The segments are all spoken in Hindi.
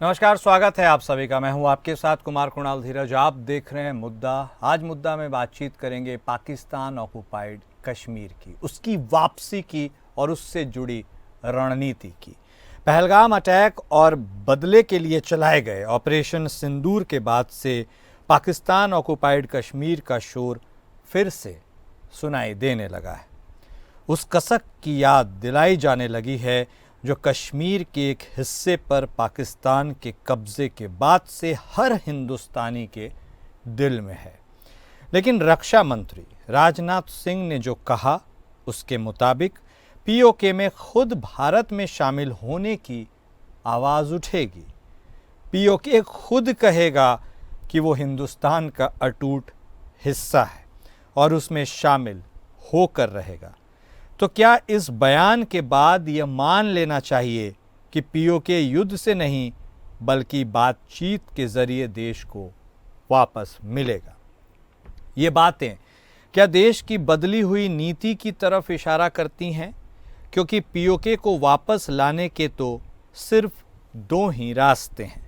नमस्कार, स्वागत है आप सभी का। मैं हूं आपके साथ कुमार कुणाल धीरज। आप देख रहे हैं मुद्दा। आज मुद्दा में बातचीत करेंगे पाकिस्तान ऑक्युपाइड कश्मीर की, उसकी वापसी की और उससे जुड़ी रणनीति की। पहलगाम अटैक और बदले के लिए चलाए गए ऑपरेशन सिंदूर के बाद से पाकिस्तान ऑक्युपाइड कश्मीर का शोर फिर से सुनाई देने लगा है। उस कसक की याद दिलाई जाने लगी है जो कश्मीर के एक हिस्से पर पाकिस्तान के कब्जे के बाद से हर हिंदुस्तानी के दिल में है। लेकिन रक्षा मंत्री राजनाथ सिंह ने जो कहा, उसके मुताबिक पीओके में खुद भारत में शामिल होने की आवाज़ उठेगी। पीओके खुद कहेगा कि वो हिंदुस्तान का अटूट हिस्सा है और उसमें शामिल होकर रहेगा। तो क्या इस बयान के बाद यह मान लेना चाहिए कि पीओके युद्ध से नहीं बल्कि बातचीत के जरिए देश को वापस मिलेगा? ये बातें क्या देश की बदली हुई नीति की तरफ इशारा करती हैं? क्योंकि पीओके को वापस लाने के तो सिर्फ दो ही रास्ते हैं।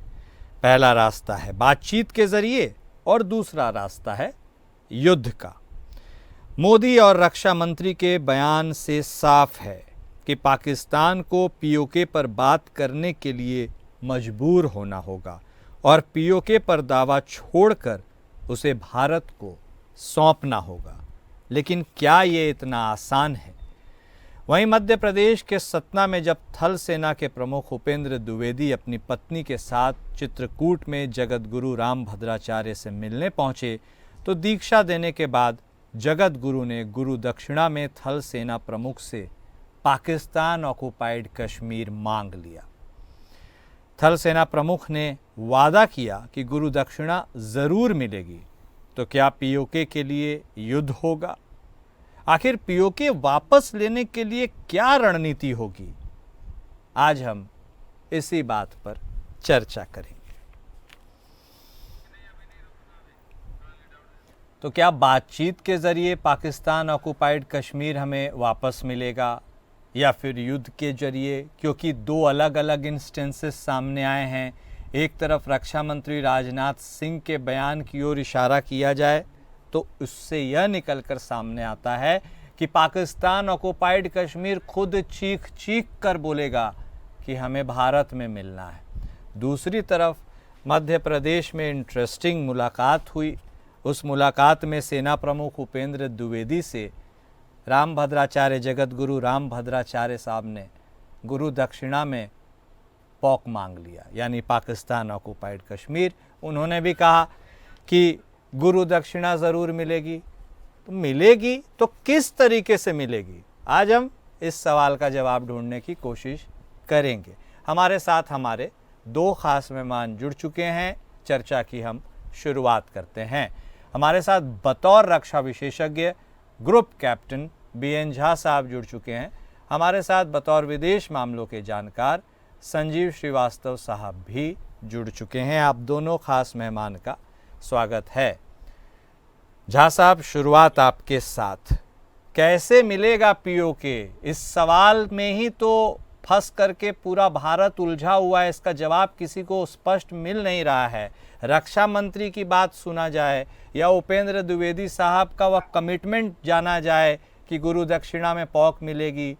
पहला रास्ता है बातचीत के जरिए और दूसरा रास्ता है युद्ध का। मोदी और रक्षा मंत्री के बयान से साफ है कि पाकिस्तान को पीओके पर बात करने के लिए मजबूर होना होगा और पीओके पर दावा छोड़कर उसे भारत को सौंपना होगा। लेकिन क्या ये इतना आसान है? वहीं मध्य प्रदेश के सतना में जब थल सेना के प्रमुख उपेंद्र द्विवेदी अपनी पत्नी के साथ चित्रकूट में जगत गुरु रामभद्राचार्य से मिलने पहुंचे तो दीक्षा देने के बाद जगत गुरु ने गुरु दक्षिणा में थल सेना प्रमुख से पाकिस्तान ऑक्युपाइड कश्मीर मांग लिया। थल सेना प्रमुख ने वादा किया कि गुरु दक्षिणा जरूर मिलेगी। तो क्या पीओके के लिए युद्ध होगा? आखिर पीओके वापस लेने के लिए क्या रणनीति होगी? आज हम इसी बात पर चर्चा करेंगे। तो क्या बातचीत के ज़रिए पाकिस्तान ऑक्युपाइड कश्मीर हमें वापस मिलेगा या फिर युद्ध के जरिए? क्योंकि दो अलग अलग इंस्टेंसेस सामने आए हैं। एक तरफ रक्षा मंत्री राजनाथ सिंह के बयान की ओर इशारा किया जाए तो उससे यह निकलकर सामने आता है कि पाकिस्तान ऑक्युपाइड कश्मीर खुद चीख चीख कर बोलेगा कि हमें भारत में मिलना है। दूसरी तरफ मध्य प्रदेश में इंटरेस्टिंग मुलाकात हुई। उस मुलाकात में सेना प्रमुख उपेंद्र द्विवेदी से रामभद्राचार्य जगत गुरु रामभद्राचार्य साहब ने गुरु दक्षिणा में पॉक मांग लिया, यानी पाकिस्तान ऑक्युपाइड कश्मीर। उन्होंने भी कहा कि गुरु दक्षिणा ज़रूर मिलेगी। तो मिलेगी तो किस तरीके से मिलेगी? आज हम इस सवाल का जवाब ढूंढने की कोशिश करेंगे। हमारे साथ हमारे दो खास मेहमान जुड़ चुके हैं। चर्चा की हम शुरुआत करते हैं। हमारे साथ बतौर रक्षा विशेषज्ञ ग्रुप कैप्टन बीएन झा साहब जुड़ चुके हैं। हमारे साथ बतौर विदेश मामलों के जानकार संजीव श्रीवास्तव साहब भी जुड़ चुके हैं। आप दोनों खास मेहमान का स्वागत है। झा साहब, शुरुआत आपके साथ। कैसे मिलेगा पीओके? इस सवाल में ही तो फंस करके पूरा भारत उलझा हुआ है। इसका जवाब किसी को स्पष्ट मिल नहीं रहा है। रक्षा मंत्री की बात सुना जाए या उपेंद्र द्विवेदी साहब का वह कमिटमेंट जाना जाए कि गुरु दक्षिणा में पॉक मिलेगी,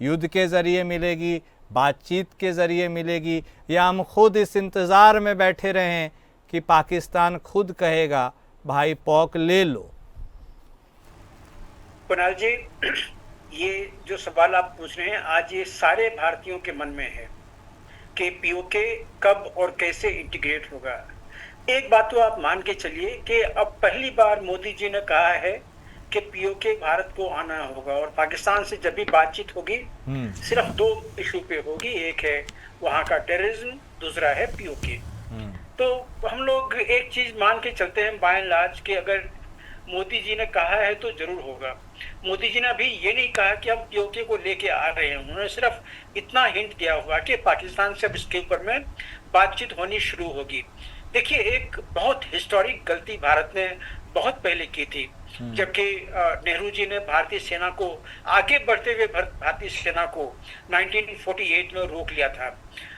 युद्ध के ज़रिए मिलेगी, बातचीत के ज़रिए मिलेगी, या हम खुद इस इंतज़ार में बैठे रहें कि पाकिस्तान खुद कहेगा भाई पॉक ले लो। कुणाल जी, ये जो सवाल आप पूछ रहे हैं आज ये सारे भारतीयों के मन में है कि पीओके कब और कैसे इंटीग्रेट होगा। एक बात तो आप मान के चलिए कि अब पहली बार मोदी जी ने कहा है कि पीओके भारत को आना होगा और पाकिस्तान से जब भी बातचीत होगी सिर्फ दो इशू पे होगी। एक है वहाँ का टेररिज्म, दूसरा है पीओके। तो हम लोग एक चीज मान के चलते हैं बाय एंड लार्ज कि अगर मोदी जी ने कहा है तो जरूर होगा। मोदी जी ने अभी ये नहीं कहा कि हम पीओके को लेके आ रहे हैं। उन्होंने सिर्फ इतना हिंट दिया हुआ कि पाकिस्तान से अब इसके ऊपर में बातचीत होनी शुरू होगी। देखिए, एक बहुत हिस्टोरिक गलती भारत ने बहुत पहले की थी, जबकि नेहरू जी ने भारतीय सेना को आगे बढ़ते हुए भारतीय सेना को 1948 में रोक लिया था।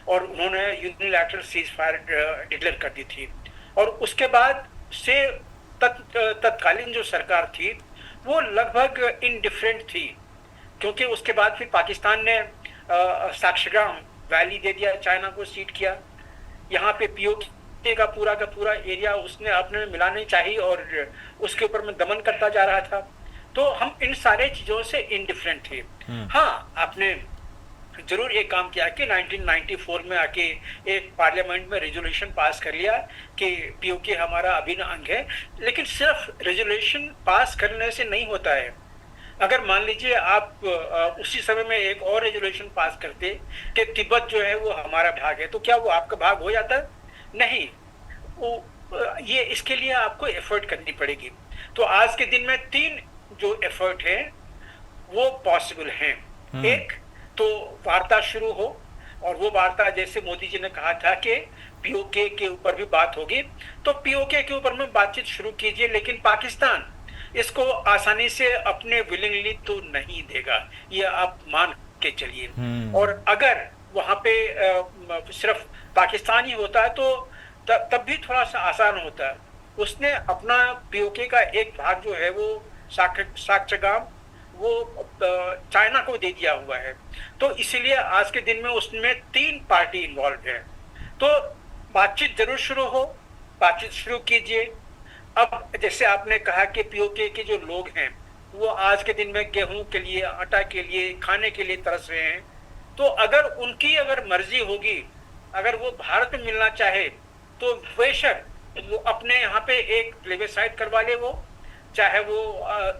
और उन्होंने यूनिलैटरल सीज फायर डिक्लेयर कर दी थी। और उसके बाद से तत्कालीन जो सरकार थी वो लगभग इनडिफरेंट थी, क्योंकि उसके बाद फिर पाकिस्तान ने साक्षीग्राम वैली दे दिया, चाइना को सीड किया। यहाँ पे पीओके का पूरा एरिया उसने अपने में मिलानी चाहिए और उसके ऊपर में दमन करता जा रहा था। तो हम इन सारे चीजों से इनडिफरेंट थे। हाँ, आपने जरूर एक काम किया कि 1994 में आके एक पार्लियामेंट में रेजोल्यूशन पास कर लिया कि पीओके हमारा अभिन्न अंग है, लेकिन सिर्फ रेजोल्यूशन पास करने से नहीं होता है। अगर मान लीजिए आप उसी समय में एक और रेजोल्यूशन पास करते कि तिब्बत जो है वो हमारा भाग है, तो क्या वो आपका भाग हो जाता? नहीं। ये इसके लिए आपको एफर्ट करनी पड़ेगी। तो आज के दिन में 3 जो एफर्ट है वो पॉसिबल हैं। एक तो वार्ता शुरू हो, और वो वार्ता जैसे मोदी जी ने कहा था कि पीओके के ऊपर भी बात होगी, तो पीओके के ऊपर में बातचीत शुरू कीजिए, लेकिन पाकिस्तान इसको आसानी से अपने विलिंगली तो नहीं देगा, ये आप मान के चलिए। और अगर वहां पे सिर्फ पाकिस्तान ही होता है तो तब भी थोड़ा सा आसान होता है। उसने अपना पीओके का एक भाग जो है वो साक्षागाम वो चाइना को दे दिया हुआ है। तो इसीलिए आज के दिन में उसमें 3 पार्टी इन्वॉल्व है। तो बातचीत जरूर शुरू हो, बातचीत शुरू कीजिए। अब जैसे आपने कहा कि पीओके के जो लोग हैं वो आज के दिन में गेहूं के लिए, आटा के लिए, खाने के लिए तरस रहे हैं, तो अगर मर्जी होगी, अगर वो भारत में मिलना चाहे तो बेशक वो अपने यहाँ पे एक प्लेबसाइट करवा ले, वो चाहे वो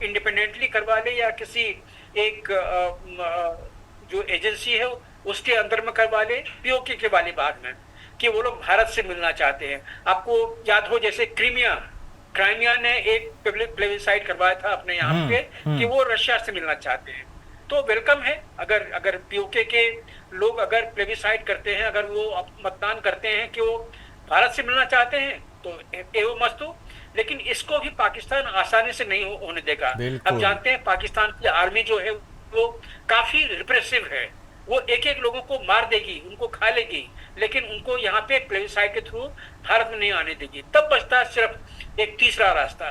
इंडिपेंडेंटली करवा ले या किसी एक जो एजेंसी है उसके अंदर में करवा ले, पीओके के वाली बात में कि वो लोग भारत से मिलना चाहते हैं। आपको याद हो जैसे क्राइमिया ने एक प्लेबसाइट करवाया था अपने यहाँ पे कि वो रशिया से मिलना चाहते हैं, तो वेलकम है। अगर पीओके के लोग अगर प्लेबसाइट करते हैं, अगर वो मतदान करते हैं कि वो भारत से मिलना चाहते हैं, तो एवं मस्तु। लेकिन इसको भी पाकिस्तान आसानी से नहीं होने देगा। अब जानते हैं पाकिस्तान की आर्मी जो है वो काफी रिप्रेसिव है, वो एक एक लोगों को मार देगी, उनको खा लेगी, लेकिन उनको यहाँ पे प्लेबसाइट के थ्रू भारत में नहीं आने देगी। तब बचता सिर्फ एक तीसरा रास्ता,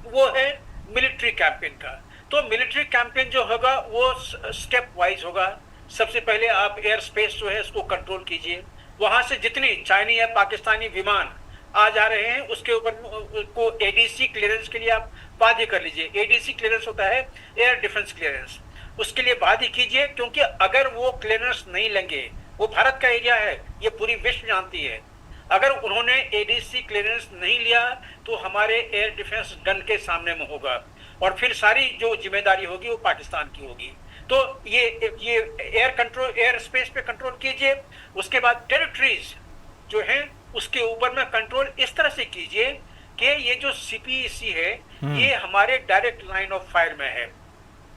वो है मिलिट्री कैंपेन का। तो मिलिट्री कैंपेन जो होगा वो स्टेप वाइज होगा। सबसे पहले आप एयर स्पेस जो है उसको कंट्रोल कीजिए, वहां से जितनी चाइनी या पाकिस्तानी विमान आ जा रहे हैं उसके ऊपर को एडीसी क्लियरेंस के लिए आप बाध्य कर लीजिए। एडीसी क्लियरेंस होता है एयर डिफेंस क्लियरेंस, उसके लिए बाध्य कीजिए, क्योंकि अगर वो क्लियरेंस नहीं लेंगे, वो भारत का एरिया है, ये पूरी विश्व जानती है, अगर उन्होंने एडीसी क्लियरेंस नहीं लिया तो हमारे एयर डिफेंस गन के सामने में होगा, और फिर सारी जो जिम्मेदारी होगी वो पाकिस्तान की होगी। तो ये एयर स्पेस पे कंट्रोल कीजिए। उसके बाद टेरिटरीज जो है उसके ऊपर में कंट्रोल इस तरह से कीजिए कि ये जो सीपीईसी है ये हमारे डायरेक्ट लाइन ऑफ फायर में है।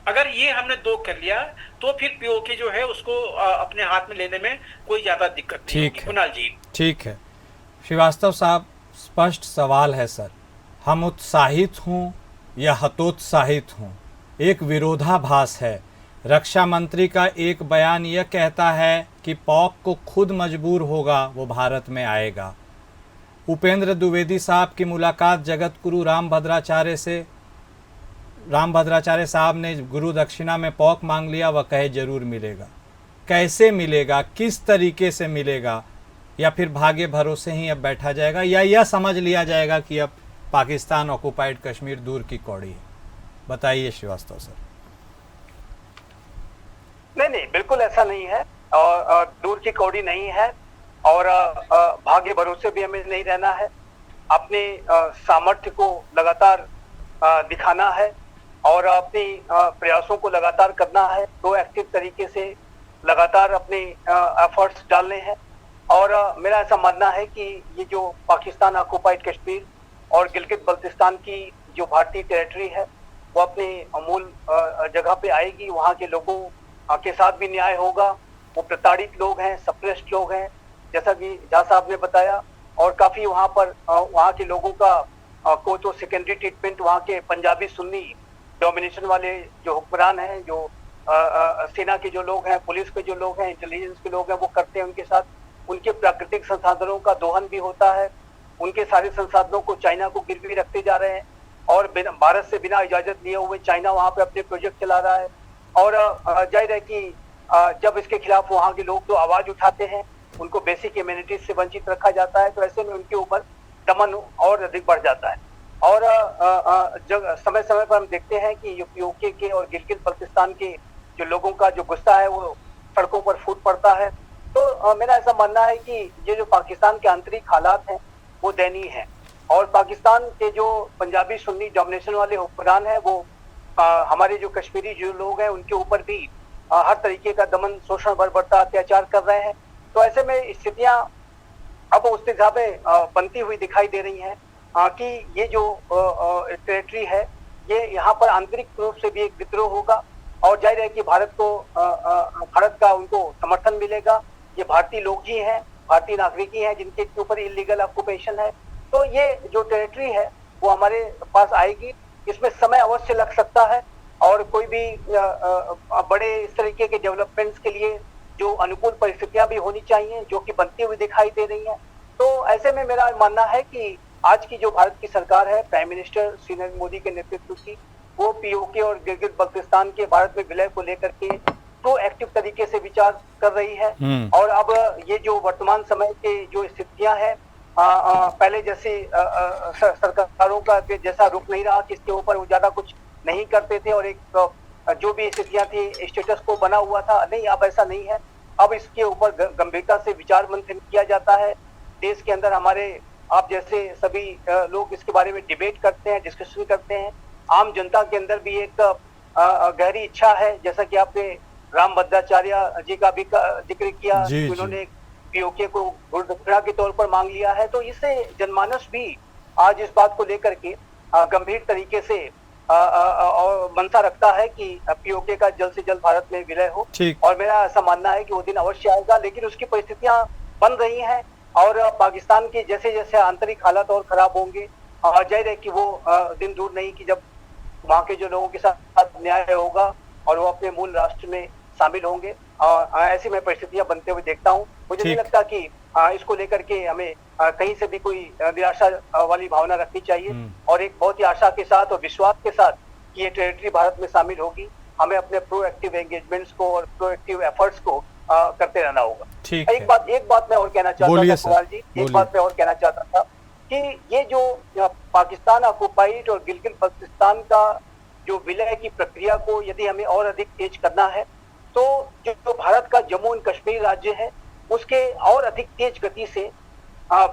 अगर ये हमने 2 कर लिया तो फिर पीओके जो है उसको अपने हाथ में लेने में कोई ज्यादा दिक्कत नहीं होगी। कुणाल जी, ठीक है। श्रीवास्तव साहब, स्पष्ट सवाल है सर, हम उत्साहित हों या हतोत्साहित हों, एक विरोधाभास है। रक्षा मंत्री का एक बयान यह कहता है कि पॉक को खुद मजबूर होगा वो भारत में आएगा। उपेंद्र द्विवेदी साहब की मुलाकात जगत गुरु राम भद्राचार्य साहब ने गुरु दक्षिणा में पॉक मांग लिया, वह कहे जरूर मिलेगा। कैसे मिलेगा, किस तरीके से मिलेगा, या फिर भाग्य भरोसे ही अब बैठा जाएगा, या यह समझ लिया जाएगा कि अब पाकिस्तान ऑक्युपाइड कश्मीर दूर की कौड़ी है? बताइए श्रीवास्तव सर। नहीं, बिल्कुल ऐसा नहीं है, और दूर की कौड़ी नहीं है, और भाग्य भरोसे भी हमें नहीं रहना है। अपने सामर्थ्य को लगातार दिखाना है और अपने प्रयासों को लगातार करना है, प्रोएक्टिव तरीके से लगातार अपने एफर्ट्स डालने हैं। और मेरा ऐसा मानना है कि ये जो पाकिस्तान ऑक्युपाइड कश्मीर और गिलगित बल्तिस्तान की जो भारतीय टेरिटरी है वो अपने मूल जगह पे आएगी। वहाँ के लोगों के साथ भी न्याय होगा। वो प्रताड़ित लोग हैं, सप्रेस्ड लोग हैं, जैसा कि झा साहब ने बताया, और काफी वहाँ पर वहाँ के लोगों का को तो सेकेंडरी ट्रीटमेंट वहाँ के पंजाबी सुन्नी डोमिनेशन वाले जो हुक्मरान हैं, जो सेना के जो लोग हैं, पुलिस के जो लोग हैं, इंटेलिजेंस के लोग हैं, वो करते हैं उनके साथ। उनके प्राकृतिक संसाधनों का दोहन भी होता है। उनके सारे संसाधनों को चाइना को गिरवी रखते जा रहे हैं और भारत से बिना इजाजत लिए हुए चाइना वहां पे अपने प्रोजेक्ट चला रहा है। और जाहिर है कि जब इसके खिलाफ वहां के लोग जो आवाज उठाते हैं, उनको बेसिक इम्यूनिटीज से वंचित रखा जाता है, तो ऐसे में उनके ऊपर दमन और अधिक बढ़ जाता है। और जब समय समय पर हम देखते हैं कि यूके के और गिलगित बल्तिस्तान के जो लोगों का जो गुस्सा है वो सड़कों पर फूट पड़ता है। तो मेरा ऐसा मानना है कि ये जो पाकिस्तान के आंतरिक हालात हैं वो दयनीय है। और पाकिस्तान के जो पंजाबी सुन्नी डोमिनेशन वाले हुक्मरान हैं वो हमारे जो कश्मीरी जो लोग हैं उनके ऊपर भी हर तरीके का दमन, शोषण, बर्बरता, अत्याचार कर रहे हैं। तो ऐसे में स्थितियां अब उस दिशा में बनती हुई दिखाई दे रही हैं कि ये जो टेरिटरी है ये यहाँ पर आंतरिक रूप से भी एक विद्रोह होगा और जाहिर है कि भारत का उनको समर्थन मिलेगा। ये भारतीय लोग ही हैं, भारतीय नागरिक ही हैं जिनके ऊपर इलीगल ऑक्यूपेशन है। तो ये जो टेरिटरी है वो हमारे पास आएगी। इसमें समय अवश्य लग सकता है और कोई भी बड़े इस तरीके के डेवलपमेंट्स के लिए जो अनुकूल परिस्थितियां भी होनी चाहिए, जो कि बनती हुई दिखाई दे रही हैं। तो ऐसे में मेरा मानना है कि आज की जो भारत की सरकार है, प्राइम मिनिस्टर श्री नरेंद्र मोदी के नेतृत्व की, वो पीओके और गिलगित बल्तिस्तान के भारत में विलय को लेकर के प्रोएक्टिव तरीके से विचार कर रही है। और अब ये जो वर्तमान समय के जो स्थितियां हैं, पहले जैसे सरकारों का जैसा रुख नहीं रहा कि इसके ऊपर वो ज्यादा कुछ नहीं करते थे और एक जो भी स्थितियां थी स्टेटस को बना हुआ था, नहीं अब ऐसा नहीं है। अब इसके ऊपर गंभीरता से विचार मंथन किया जाता है। देश के अंदर हमारे आप जैसे सभी लोग इसके बारे में डिबेट करते हैं, डिस्कशन करते हैं। आम जनता के अंदर भी एक गहरी इच्छा है, जैसा कि आपने राम भद्राचार्य जी का भी जिक्र किया, उन्होंने पीओके को गुरुदक्षिणा के तौर पर मांग लिया है। तो इससे जनमानस भी आज इस बात को लेकर के गंभीर तरीके से और मंशा रखता है कि पीओके का जल्द से जल्द भारत में विलय हो। और मेरा ऐसा मानना है कि वो दिन अवश्य आएगा, लेकिन उसकी परिस्थितियां बन रही हैं और पाकिस्तान के जैसे जैसे आंतरिक हालात और खराब होंगे, जाहिर है कि वो दिन दूर नहीं कि जब वहाँ के जो लोगों के साथ न्याय होगा और वो अपने मूल राष्ट्र में शामिल होंगे। ऐसी मैं परिस्थितियां बनते हुए देखता हूँ। मुझे नहीं लगता कि इसको लेकर के हमें कहीं से भी कोई निराशा वाली भावना रखनी चाहिए और एक बहुत ही आशा के साथ और विश्वास के साथ कि ये टेरिटरी भारत में शामिल होगी, हमें अपने प्रोएक्टिव एंगेजमेंट्स को और प्रोएक्टिव एफर्ट्स को करते रहना होगा। एक बात मैं और कहना चाहता था कुमार जी, एक बात मैं और कहना चाहता था कि ये जो पाकिस्तान ऑक्युपाइड और गिलगित बल्तिस्तान का जो विलय की प्रक्रिया को यदि हमें और अधिक तेज करना है तो जो भारत का जम्मू एंड कश्मीर राज्य है उसके और अधिक तेज गति से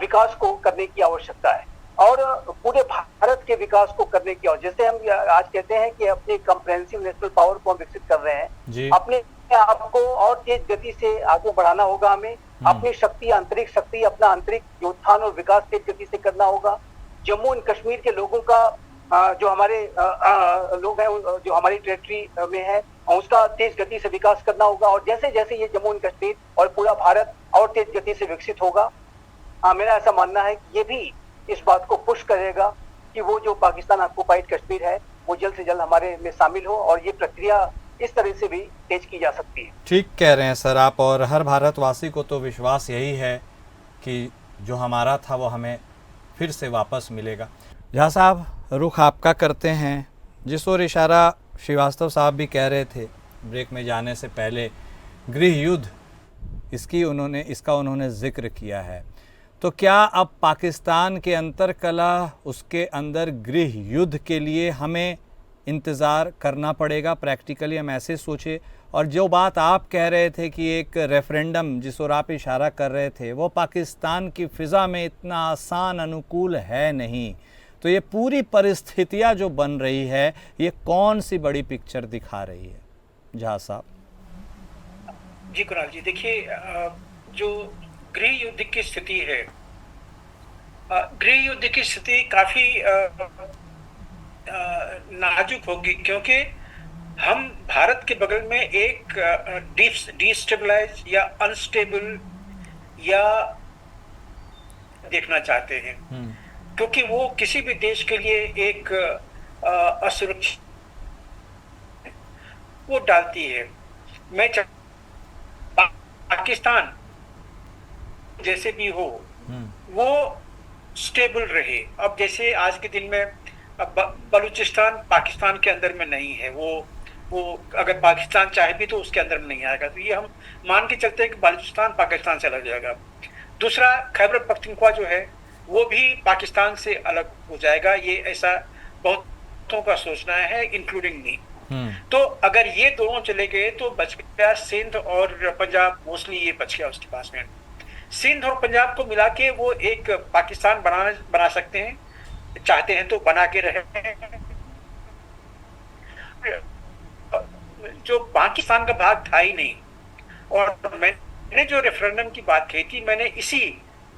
विकास को करने की आवश्यकता है और पूरे भारत के विकास को करने की। और जैसे हम आज कहते हैं कि अपनी कॉम्प्रिहेंसिव नेशनल पावर को हम विकसित कर रहे हैं, अपने आपको और तेज गति से आगे बढ़ाना होगा। हमें अपनी शक्ति, आंतरिक शक्ति, अपना आंतरिक उत्थान और विकास तेज गति से करना होगा। जम्मू एंड कश्मीर के लोगों का जो हमारे लोग हैं जो हमारी टेरिटरी में है उसका तेज गति से विकास करना होगा। और जैसे जैसे ये जम्मू एंड कश्मीर और पूरा भारत और तेज गति से विकसित होगा, मेरा ऐसा मानना है कि ये भी इस बात को पुश करेगा कि वो जो पाकिस्तान ऑक्युपाइड कश्मीर है वो जल्द से जल्द हमारे में शामिल हो और ये प्रक्रिया इस तरह से भी तेज की जा सकती है। ठीक कह रहे हैं सर आप, और हर भारतवासी को तो विश्वास यही है कि जो हमारा था वो हमें फिर से वापस मिलेगा। झा साहब, रुख आपका करते हैं, जिस ओर इशारा श्रीवास्तव साहब भी कह रहे थे ब्रेक में जाने से पहले, गृह युद्ध इसका उन्होंने जिक्र किया है। तो क्या अब पाकिस्तान के अंतर्कलह, उसके अंदर गृह युद्ध के लिए हमें इंतज़ार करना पड़ेगा? प्रैक्टिकली हम ऐसे सोचे। और जो बात आप कह रहे थे कि एक रेफरेंडम जिस ओर आप इशारा कर रहे थे वो पाकिस्तान की फ़िज़ा में इतना आसान अनुकूल है नहीं, तो ये पूरी परिस्थितियाँ जो बन रही है ये कौन सी बड़ी पिक्चर दिखा रही है झा साहब? जी कुणाल जी, देखिए जो गृह युद्ध की स्थिति है, गृह युद्ध की स्थिति काफी नाजुक होगी क्योंकि हम भारत के बगल में एक डिस्टेबलाइज या अनस्टेबल या देखना चाहते हैं क्योंकि वो किसी भी देश के लिए एक असुरक्षित। वो डालती है। मैं पाकिस्तान जैसे भी हो वो स्टेबल रहे। अब जैसे आज के दिन में अब बलूचिस्तान पाकिस्तान के अंदर में नहीं है, वो अगर पाकिस्तान चाहे भी तो उसके अंदर में नहीं आएगा, तो ये हम मान के चलते हैं कि बलूचिस्तान पाकिस्तान से अलग जाएगा। दूसरा, खैबर पख्तूनख्वा जो है वो भी पाकिस्तान से अलग हो जाएगा, ये ऐसा बहुतों का सोचना है, इंक्लूडिंग मी। तो अगर ये दोनों चले गए तो बच गया सिंध और पंजाब, मोस्टली ये बच गया उसके पास में। सिंध और पंजाब को मिला के वो एक पाकिस्तान बना सकते हैं, चाहते हैं तो बना के रहे। जो पाकिस्तान का भाग था ही नहीं। और मैंने जो रेफरेंडम की बात कही थी, मैंने इसी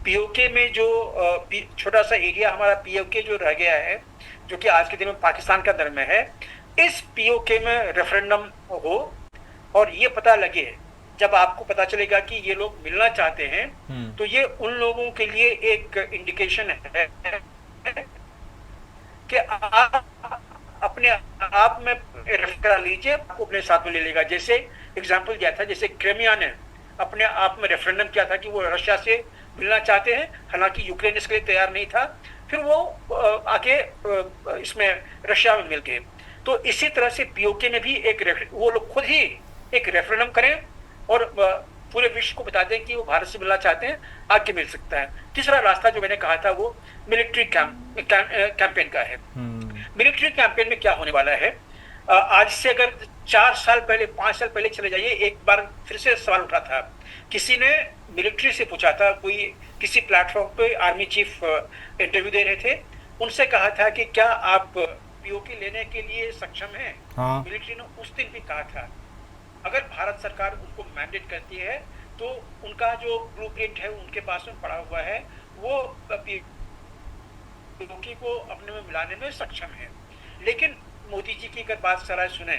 पीओके में जो छोटा सा एरिया हमारा पीओके जो रह गया है, जो कि आज के दिन में पाकिस्तान के अंदर में है, इस पीओके में रेफरेंडम हो और ये पता लगे, जब आपको पता चलेगा कि ये लोग मिलना चाहते हैं, तो ये उन लोगों के लिए एक इंडिकेशन है कि आप अपने आप में रेफर करा लीजिए, आपको अपने साथ में ले लेगा। जैसे एग्जांपल दिया था, जैसे क्रीमिया ने अपने आप में रेफरेंडम किया था कि वो रशिया से मिलना चाहते हैं, हालांकि यूक्रेन इसके लिए तैयार नहीं था, फिर वो आके इसमें रशिया में मिल गए। तो इसी तरह से पीओके में भी वो लोग खुद ही एक रेफरेंडम करें और पूरे विश्व को बता दें कि वो भारत से मिलना चाहते हैं, आके मिल सकता है। तीसरा रास्ता जो मैंने कहा था वो मिलिट्री कैंपेन का है। मिलिट्री कैंपेन में क्या होने वाला है, आज से अगर 4 साल पहले 5 साल पहले चले जाइए, एक बार फिर से सवाल उठा था, किसी ने मिलिट्री से पूछा था, कोई किसी प्लेटफॉर्म पे आर्मी चीफ इंटरव्यू दे रहे थे, उनसे कहा था कि क्या आप पीओके लेने के लिए सक्षम हैं? मिलिट्री ने उस दिन भी कहा था अगर भारत सरकार उनको मैंडेट करती है तो उनका जो ब्लूप्रिंट है उनके पास में पड़ा हुआ है, वो पीओके को अपने में मिलाने में सक्षम है। लेकिन मोदी जी की अगर बात सराय सुने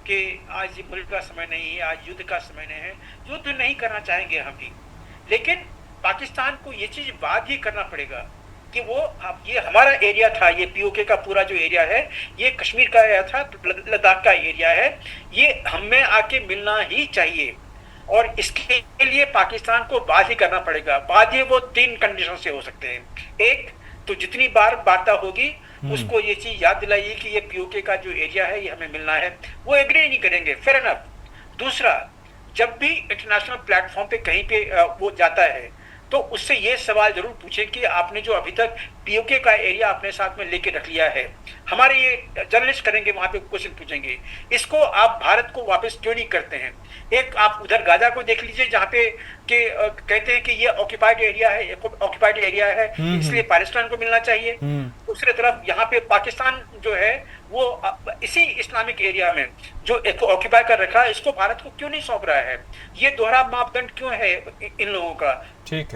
कि आज मुल्क का समय नहीं है, आज युद्ध का समय नहीं है, युद्ध नहीं करना चाहेंगे हम भी, लेकिन पाकिस्तान को ये चीज बात ही करना पड़ेगा कि वो ये हमारा एरिया था, ये पीओके का पूरा जो एरिया है ये कश्मीर का एरिया था, लद्दाख का एरिया है, ये हमें आके मिलना ही चाहिए। और इसके लिए पाकिस्तान को बात ही करना पड़ेगा। बात ये वो 3 कंडीशन से हो सकते हैं। एक तो जितनी बार वार्ता होगी उसको ये चीज याद दिलाइए कि ये पीओके का जो एरिया है ये हमें मिलना है, वो एग्री नहीं करेंगे, फेयर एनफ। दूसरा, जब भी इंटरनेशनल प्लेटफॉर्म पे कहीं पे वो जाता है तो उससे ये सवाल जरूर पूछे कि आपने जो अभी तक पीओके का एरिया अपने साथ में लेके रख लिया है, हमारे ये जर्नलिस्ट करेंगे वहां पे क्वेश्चन पूछेंगे, इसको आप भारत को वापस क्यों नहीं करते हैं? एक आप उधर गाजा को देख लीजिए जहाँ पे कहते हैं कि ये ऑक्यूपाइड एरिया है, इसलिए पाकिस्तान को मिलना चाहिए। दूसरी तरफ यहाँ पे पाकिस्तान जो है वो इसी इस्लामिक एरिया में जो ऑक्यूपाई कर रखा है, इसको भारत को क्यों नहीं सौंप रहा है? ये दोहरा मापदंड क्यों है इन लोगों का,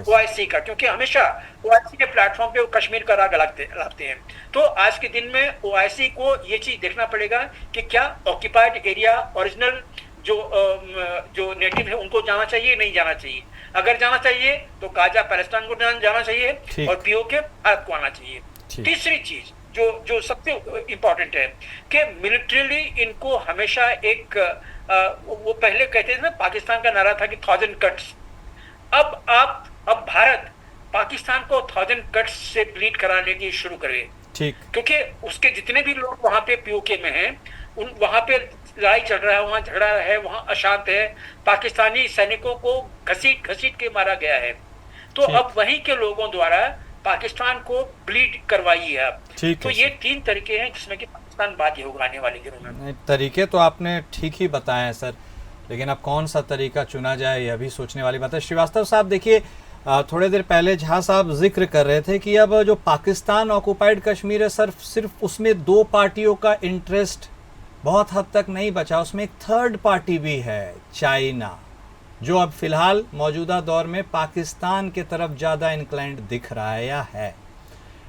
ओआईसी का? क्योंकि हमेशा ओआईसी के प्लेटफॉर्म पे वो कश्मीर का राग लाते हैं। तो आज के दिन में ओआईसी को ये चीज देखना पड़ेगा कि क्या ऑक्यूपाइड एरिया ओरिजिनल जो नेटिव है उनको जाना चाहिए, नहीं जाना चाहिए। अगर जाना चाहिए तो गाजा पैलेस्टाइन को जाना चाहिए और पीओके भारत को आना चाहिए। तीसरी चीज जो सबसे इम्पोर्टेंट है कि मिलिट्रीली इनको हमेशा एक वो पहले कहते थे ना, पाकिस्तान का नारा था कि 1000 कट्स। अब भारत पाकिस्तान को 1000 कट्स से ब्लीड कराने की शुरू करे, क्योंकि उसके जितने भी लोग वहां पे पीओके में हैं, वहां पे लड़ाई चल रहा है, वहां झगड़ा है, वहां अशांत है, पाकिस्तानी सैनिकों को घसीट के मारा गया है। तो अब वहीं के लोगों द्वारा पाकिस्तान को ब्लीड करवाई है। तो ये 3 तरीके हैं जिसमें कि पाकिस्तान बाध्य होगा आने वाले दिनों में। तरीके तो आपने ठीक ही बताए हैं सर, लेकिन अब कौन सा तरीका चुना जाए यह भी सोचने वाली बात है। श्रीवास्तव साहब देखिए, थोड़ी देर पहले झा साहब जिक्र कर रहे थे कि अब जो पाकिस्तान ऑक्युपाइड कश्मीर है सर, सिर्फ उसमें 2 पार्टियों का इंटरेस्ट बहुत हद तक नहीं बचा, उसमें एक थर्ड पार्टी भी है, चाइना, जो अब फिलहाल मौजूदा दौर में पाकिस्तान के तरफ ज़्यादा इंक्लाइंड दिख रहा है या है।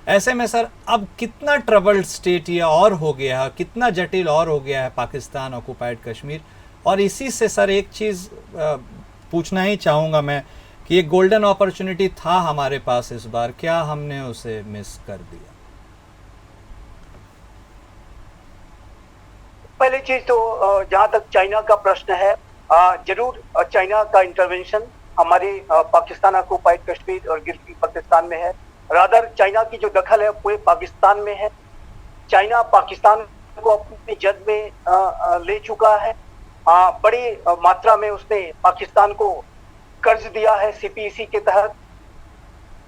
ऐसे में सर अब कितना ट्रबल्ड स्टेट ये और हो गया है, कितना जटिल और हो गया है पाकिस्तान ऑक्युपाइड कश्मीर। और इसी से सर एक चीज़ पूछना ही चाहूँगा मैं कि एक गोल्डन अपॉर्चुनिटी था हमारे पास इस बार, क्या हमने उसे मिस कर दिया? पहली चीज तो जहां तक चाइना का प्रश्न है, जरूर चाइना का इंटरवेंशन हमारे पाकिस्तान ऑक्युपाइड कश्मीर और गिलगित बल्तिस्तान में है। रादर चाइना की जो दखल है पूरे पाकिस्तान में है। चाइना पाकिस्तान को अपनी जद में ले चुका है। बड़ी मात्रा में उसने पाकिस्तान को कर्ज दिया है सीपीईसी के तहत,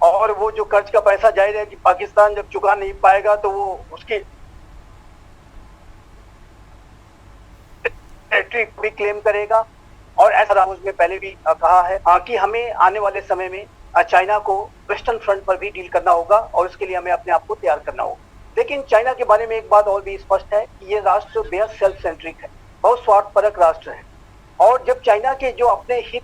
और वो जो कर्ज का पैसा जाहिर है कि पाकिस्तान जब चुका नहीं पाएगा तो वो उसकी टेरिटरी भी क्लेम करेगा। और ऐसा उसने पहले भी कहा है कि हमें आने वाले समय में चाइना को वेस्टर्न फ्रंट पर भी डील करना होगा और उसके लिए हमें अपने आप को तैयार करना होगा। लेकिन चाइना के बारे में एक बात और भी स्पष्ट है कि ये राष्ट्र बेहद सेल्फ सेंट्रिक है, बहुत स्वार्थपरक राष्ट्र है। और जब चाइना के जो अपने हित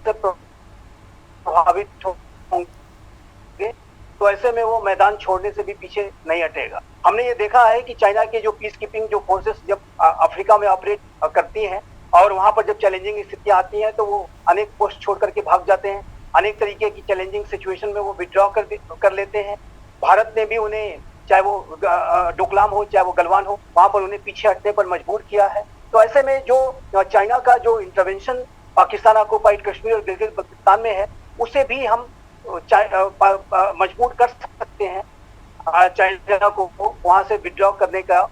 से प्रभावित होंगे तो ऐसे में वो मैदान छोड़ने से भी पीछे नहीं हटेगा। हमने ये देखा है कि चाइना के जो पीस कीपिंग जो फोर्सेस जब अफ्रीका में ऑपरेट करती हैं और वहां पर जब चैलेंजिंग स्थितियां आती हैं तो वो अनेक पोस्ट छोड़ करके भाग जाते हैं। अनेक तरीके की चैलेंजिंग सिचुएशन में वो विड्रॉ कर लेते हैं। भारत ने भी उन्हें, चाहे वो डोकलाम हो चाहे वो गलवान हो, वहां पर उन्हें पीछे हटने पर मजबूर किया है। तो ऐसे में जो चाइना का जो इंटरवेंशन पाकिस्तान ऑक्युपाइड कश्मीर और गिलगित बल्तिस्तान में है उसे भी हम मजबूर कर सकते हैं चाइना को वहां से विड्रॉ करने का।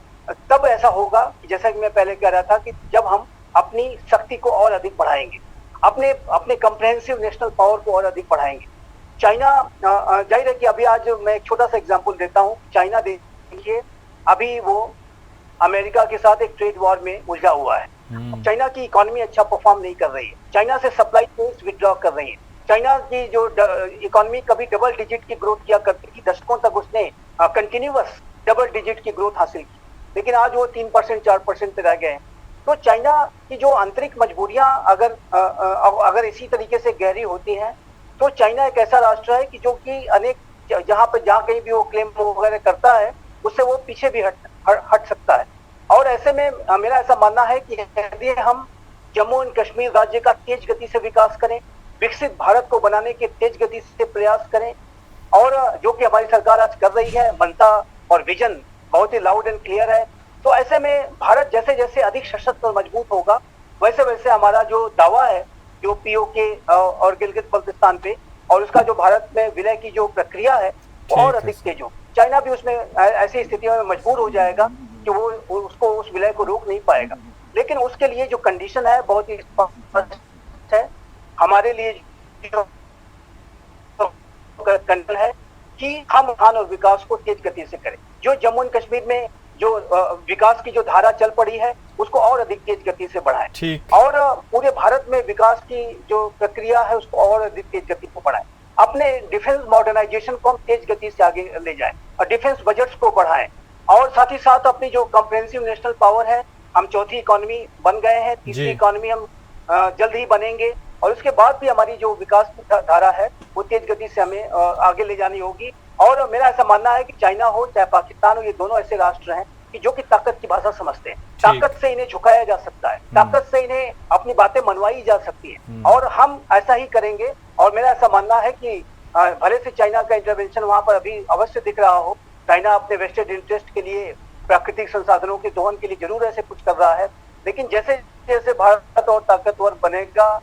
तब ऐसा होगा कि जैसा कि मैं पहले कह रहा था कि जब हम अपनी शक्ति को और अधिक बढ़ाएंगे, अपने कम्प्रहेंसिव नेशनल पावर को और अधिक बढ़ाएंगे। चाइना, जाहिर है कि अभी आज मैं एक छोटा सा एग्जांपल देता हूं। चाइना देखिए अभी वो अमेरिका के साथ एक ट्रेड वॉर में उलझा हुआ है। चाइना की इकोनॉमी अच्छा परफॉर्म नहीं कर रही है। चाइना से सप्लाई चेन्स विड्रॉ कर रही है। चाइना की जो इकोनॉमी कभी डबल डिजिट की ग्रोथ किया करती थी, दशकों तक उसने कंटिन्यूअस डबल डिजिट की ग्रोथ हासिल की, लेकिन आज वो 3% 4% पे रह गए हैं। तो चाइना की जो आंतरिक मजबूरियां अगर इसी तरीके से गहरी होती हैं तो चाइना एक ऐसा राष्ट्र है कि जो कि अनेक जहां कहीं भी वो क्लेम वगैरह करता है उससे वो पीछे भी हट सकता है। और ऐसे में मेरा ऐसा मानना है कि यदि हम जम्मू एंड कश्मीर राज्य का तेज गति से विकास करें, विकसित भारत को बनाने के तेज गति से प्रयास करें, और जो कि हमारी सरकार आज कर रही है, मनता और विजन बहुत ही लाउड एंड क्लियर है, तो ऐसे में भारत जैसे जैसे अधिक सशक्त और मजबूत होगा वैसे वैसे हमारा जो दावा है जो पीओके और गिलगित बल्तिस्तान पे और उसका जो भारत में विलय की जो प्रक्रिया है वो और अधिक तेज हो। चाइना भी उसमें ऐसी स्थितियों में मजबूर हो जाएगा कि वो उसको उस विलय को रोक नहीं पाएगा। लेकिन उसके लिए जो कंडीशन है बहुत ही स्पष्ट है। हमारे लिए जो कंडीशन है कि हम उत्थान और विकास को तेज गति से करें। जो जम्मू एंड कश्मीर में जो विकास की जो धारा चल पड़ी है उसको और अधिक तेज गति से बढ़ाएं, और पूरे भारत में विकास की जो प्रक्रिया है उसको और अधिक तेज गति को बढ़ाएं। अपने डिफेंस मॉडर्नाइजेशन को हम तेज गति से आगे ले जाएं और डिफेंस बजट्स को बढ़ाएं, और साथ ही साथ अपनी जो कॉम्प्रिहेंसिव नेशनल पावर है, हम चौथी इकोनॉमी बन गए हैं, तीसरी इकोनॉमी हम जल्द ही बनेंगे, और उसके बाद भी हमारी जो विकास की धारा है वो तेज गति से हमें आगे ले जानी होगी। और मेरा ऐसा मानना है कि चाइना हो चाहे पाकिस्तान हो, ये दोनों ऐसे राष्ट्र हैं कि जो कि ताकत की भाषा समझते हैं। ताकत से इन्हें झुकाया जा सकता है, ताकत से इन्हें अपनी बातें मनवाई जा सकती है, और हम ऐसा ही करेंगे। और मेरा ऐसा मानना है कि भले से चाइना का इंटरवेंशन वहां पर अभी अवश्य दिख रहा हो, चाइना अपने वेस्टेड इंटरेस्ट के लिए, प्राकृतिक संसाधनों के दोहन के लिए जरूर ऐसे कुछ कर रहा है, लेकिन जैसे जैसे भारत और ताकतवर बनेगा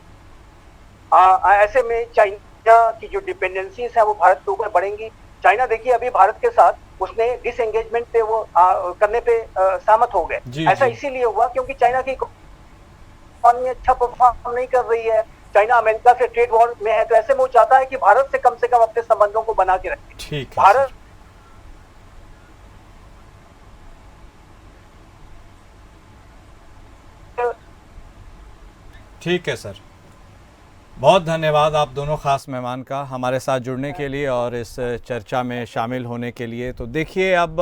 ऐसे में चाइना की जो डिपेंडेंसीज है वो भारत के ऊपर बढ़ेंगी। चाइना देखिए अभी भारत के साथ उसने डिसएंगेजमेंट पे वो करने पे सहमत हो गए। ऐसा इसीलिए हुआ क्योंकि चाइना की इकोनॉमी अच्छा परफॉर्म नहीं कर रही है, चाइना अमेरिका से ट्रेड वॉर में है, तो ऐसे में वो चाहता है कि भारत से कम अपने संबंधों को बना के रखे। भारत ठीक है सर, बहुत धन्यवाद आप दोनों ख़ास मेहमान का हमारे साथ जुड़ने के लिए और इस चर्चा में शामिल होने के लिए। तो देखिए अब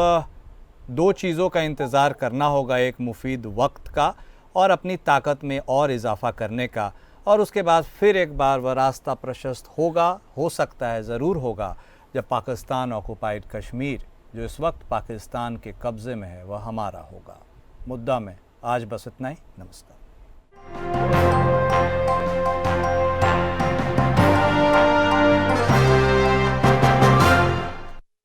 दो चीज़ों का इंतज़ार करना होगा, एक मुफीद वक्त का और अपनी ताकत में और इजाफ़ा करने का, और उसके बाद फिर एक बार वह रास्ता प्रशस्त होगा, हो सकता है ज़रूर होगा, जब पाकिस्तान ऑक्युपाइड कश्मीर जो इस वक्त पाकिस्तान के कब्ज़े में है वह हमारा होगा। मुद्दा में आज बस इतना ही। नमस्कार।